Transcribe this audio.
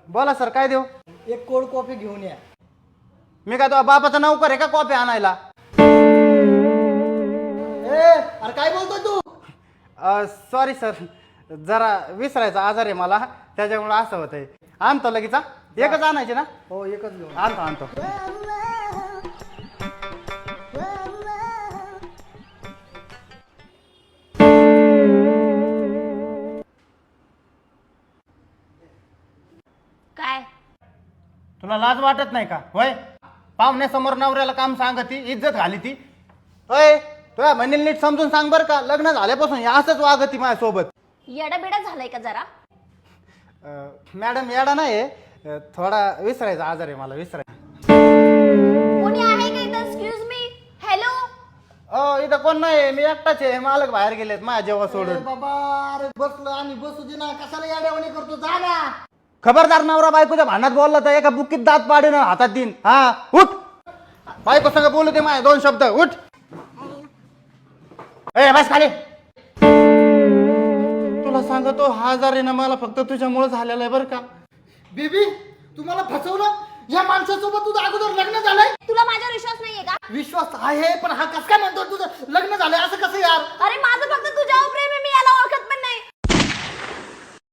बोला सर, काय देऊ? एक कोल्ड कॉफी घेऊन या. मी काय तो बापाचा नौकर आहे का कॉफी आणायला? अरे काय बोलतोय तू? सॉरी सर, जरा विसरायचा आजार आहे मला, त्याच्यामुळे असं होतंय. आणतो लगेच. एकच आणायची ना? हो एकच घेऊन. आणतो. काय तुला लाज वाटत नाही का? होय, पाहुण्यासमोर नवऱ्याला काम सांगती, इज्जत घाली ती. होय, तुला म्हणेल नीट समजून सांग बरं का, लग्न झाल्यापासून हे असंच वागती माझ्यासोबत. येडा बिडा झालाय का जरा? मॅडम येडा नाही, थोडा विसरायचा आजार आहे मला, विसरायचा. कोणी आहे का इथं? Excuse me. हॅलो. इथं कोण नाही, मी एकटाच आहे. मालक बाहेर गेलेत माझ्या जेव्हा सोडून. बाबा अरे बसलो आणि बसू दे ना, कशाला याड्यावानी करतो? जा ना. खबरदार, नवरा बायकोच्या भांडणात बोलला तर एका बुक्कीत दात पाडून हातात देईन. हा, उठ. बायको संग बोलू दे माझ्या 2 शब्द. उठ. बस खाली. तुला सांगतो, हा आजार आहे ना मला फक्त तुझ्यामुळे झालेला आहे बरं का. बेबी तुम्हाला फसवलं. या माणसासोबत तुझं अगोदर लग्न झालंय. तुला माझ्यावर विश्वास नाहीये का? विश्वास आहे, पण हा कस काय म्हणतो तुझं लग्न झालंय असं कसं यार? अरे माझं